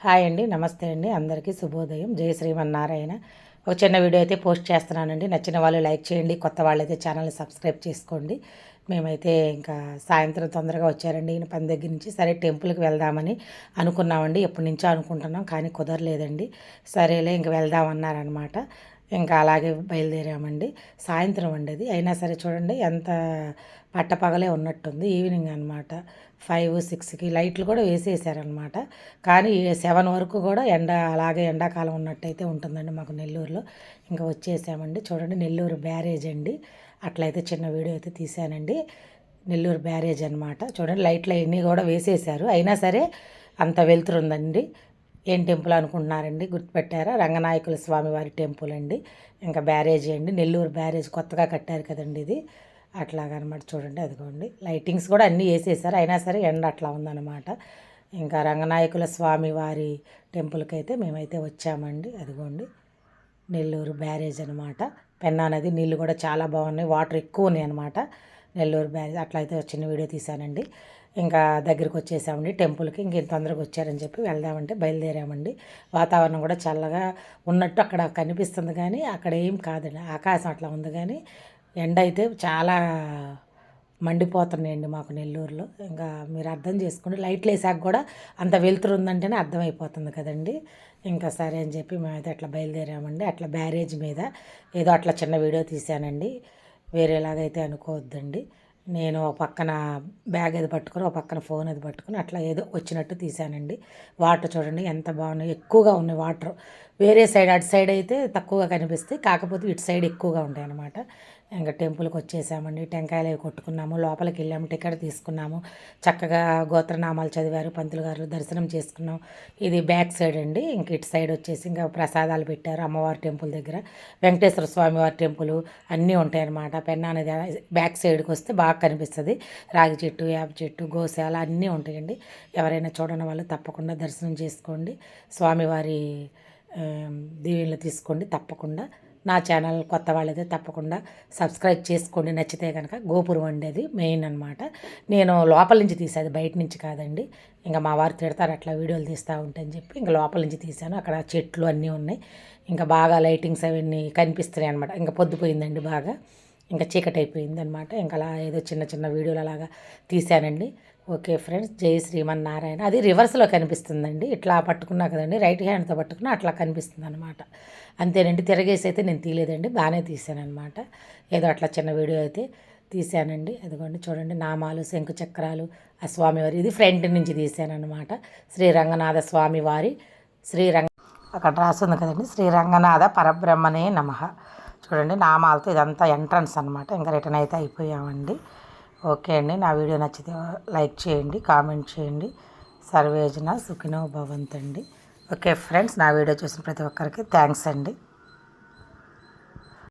Hi అండి, నమస్తే అండి. అందరికీ శుభోదయం. జై శ్రీమన్నారాయణ. ఒక చిన్న వీడియో అయితే పోస్ట్ చేస్తున్నానండి. నచ్చిన వాళ్ళు లైక్ చేయండి, కొత్త వాళ్ళైతే ఛానల్ని సబ్స్క్రైబ్ చేసుకోండి. మేమైతే ఇంకా సాయంత్రం తొందరగా వచ్చారండి ఈయన పని దగ్గర నుంచి. సరే టెంపుల్కి వెళ్దామని అనుకున్నామండి, ఎప్పటి నుంచో అనుకుంటున్నాం కానీ కుదరలేదండి. సరేలే ఇంక వెళ్దామన్నారనమాట. ఇంకా అలాగే బయలుదేరామండి. సాయంత్రం అండి అది, అయినా సరే చూడండి ఎంత పట్టపగలే ఉన్నట్టుంది. ఈవినింగ్ అనమాట. 5-6కి లైట్లు కూడా వేసేసారనమాట. కానీ 7 వరకు కూడా ఎండ అలాగే ఎండాకాలం ఉన్నట్టయితే ఉంటుందండి మాకు నెల్లూరులో. ఇంకా వచ్చేసామండి. చూడండి నెల్లూరు బ్యారేజ్ అండి. అట్లయితే చిన్న వీడియో అయితే తీశానండి. నెల్లూరు బ్యారేజ్ అనమాట. చూడండి లైట్లు అవన్నీ కూడా వేసేసారు, అయినా సరే అంత వెళ్తురుందండి. ఏం టెంపుల్ అనుకుంటున్నారండి, గుర్తుపెట్టారా? రంగనాయకుల స్వామి వారి టెంపుల్ అండి. ఇంకా బ్యారేజీ అండి, నెల్లూరు బ్యారేజ్ కొత్తగా కట్టారు కదండి ఇది. అట్లాగనమాట. చూడండి అదిగోండి లైటింగ్స్ కూడా అన్నీ వేసేసారు, అయినా సరే ఎండ అట్లా ఉందన్నమాట. ఇంకా రంగనాయకుల స్వామి వారి టెంపుల్కి అయితే మేమైతే వచ్చామండి. అదిగోండి నెల్లూరు బ్యారేజ్ అనమాట. పెన్నా నది నీళ్ళు కూడా చాలా బాగున్నాయి, వాటర్ ఎక్కువ ఉన్నాయి అనమాట. నెల్లూరు బ్యారేజ్ అట్లా అయితే చిన్న వీడియో తీశానండి. ఇంకా దగ్గరికి వచ్చేసామండి టెంపుల్కి. ఇంక తొందరగా వచ్చారని చెప్పి వెళ్దామంటే బయలుదేరామండి. వాతావరణం కూడా చల్లగా ఉన్నట్టు అక్కడ కనిపిస్తుంది కానీ అక్కడ ఏం కాదండి, ఆకాశం అట్లా ఉంది కానీ ఎండ అయితే చాలా మండిపోతున్నాయండి మాకు నెల్లూరులో. ఇంకా మీరు అర్థం చేసుకోండి, లైట్లు వేసాక కూడా అంత వెలుతురు ఉందంటేనే అర్థమైపోతుంది కదండి. ఇంకా సరే అని చెప్పి మేమైతే అట్లా బయలుదేరామండి. అట్లా బ్యారేజ్ మీద ఏదో అట్లా చిన్న వీడియో తీశానండి, వేరేలాగైతే అనుకోవద్దండి. నేను ఒక పక్కన బ్యాగ్ అది పట్టుకొని ఒక పక్కన ఫోన్ అది పట్టుకొని అట్లా ఏదో వచ్చినట్టు తీశానండి. వాటర్ చూడండి ఎంత బాగున్నాయి, ఎక్కువగా ఉన్నాయి వాటర్. వేరే సైడ్ అటు సైడ్ అయితే తక్కువగా కనిపిస్తాయి, కాకపోతే ఇటు సైడ్ ఎక్కువగా ఉంటాయి అన్నమాట. ఇంకా టెంపుల్కి వచ్చేసామండి. టెంకాయలు అవి కొట్టుకున్నాము, లోపలికి వెళ్ళాము, టికెట్ తీసుకున్నాము. చక్కగా గోత్రనామాలు చదివారు పంతులు గారు, దర్శనం చేసుకున్నాం. ఇది బ్యాక్ సైడ్ అండి. ఇంక ఇటు సైడ్ వచ్చేసి ఇంకా ప్రసాదాలు పెట్టారు అమ్మవారి టెంపుల్ దగ్గర. వెంకటేశ్వర స్వామి వారి టెంపుల్ అన్నీ ఉంటాయన్నమాట. పెన్నా నది బ్యాక్ సైడ్కి వస్తే బాగా కనిపిస్తుంది. రాగి చెట్టు, వేప చెట్టు, గోశాల అన్నీ ఉంటాయండి. ఎవరైనా చూడని వాళ్ళు తప్పకుండా దర్శనం చేసుకోండి, స్వామివారి దీవెనలు తీసుకోండి తప్పకుండా. నా ఛానల్ కొత్త వాళ్ళైతే తప్పకుండా సబ్స్క్రైబ్ చేసుకోండి. నచ్చితే కనుక గోపురం అండి అది మెయిన్ అనమాట. నేను లోపల నుంచి తీసేది, బయట నుంచి కాదండి. ఇంకా మా వారు తిడతారు అట్లా వీడియోలు తీస్తూ ఉంటాయని చెప్పి ఇంకా లోపల నుంచి తీశాను. అక్కడ చెట్లు అన్నీ ఉన్నాయి, ఇంకా బాగా లైటింగ్స్ అవన్నీ కనిపిస్తున్నాయి అనమాట. ఇంకా పొద్దుపోయిందండి బాగా, ఇంకా చీకటి అయిపోయింది అనమాట. ఇంకా అలా ఏదో చిన్న చిన్న వీడియోలు అలాగా తీశానండి. ఓకే ఫ్రెండ్స్, జై శ్రీమన్నారాయణ. అది రివర్స్లో కనిపిస్తుందండి, ఇట్లా పట్టుకున్నా కదండి, రైట్ హ్యాండ్తో పట్టుకున్నా అట్లా కనిపిస్తుంది అనమాట. అంతేనండి, తిరగేసి అయితే నేను తీయలేదండి, బాగానే తీసాను అనమాట. ఏదో అట్లా చిన్న వీడియో అయితే తీసానండి. అదిగోండి చూడండి నామాలు, శంకు చక్రాలు, ఆ స్వామివారి ఇది ఫ్రంట్ నుంచి తీసాను అనమాట. శ్రీ రంగనాథ స్వామి వారి అక్కడ రాస్తుంది కదండి, శ్రీ రంగనాథ పరబ్రహ్మణే నమః. చూడండి నామాలతో ఇదంతా ఎంట్రన్స్ అనమాట. ఇంకా రిటర్న్ అయితే అయిపోయామండి. ఓకే అండి, నా వీడియో నచ్చితే లైక్ చేయండి, కామెంట్ చేయండి. సర్వేజన సుఖినో భవంతండి. ఓకే ఫ్రెండ్స్, నా వీడియో చూసిన ప్రతి ఒక్కరికి థ్యాంక్స్ అండి.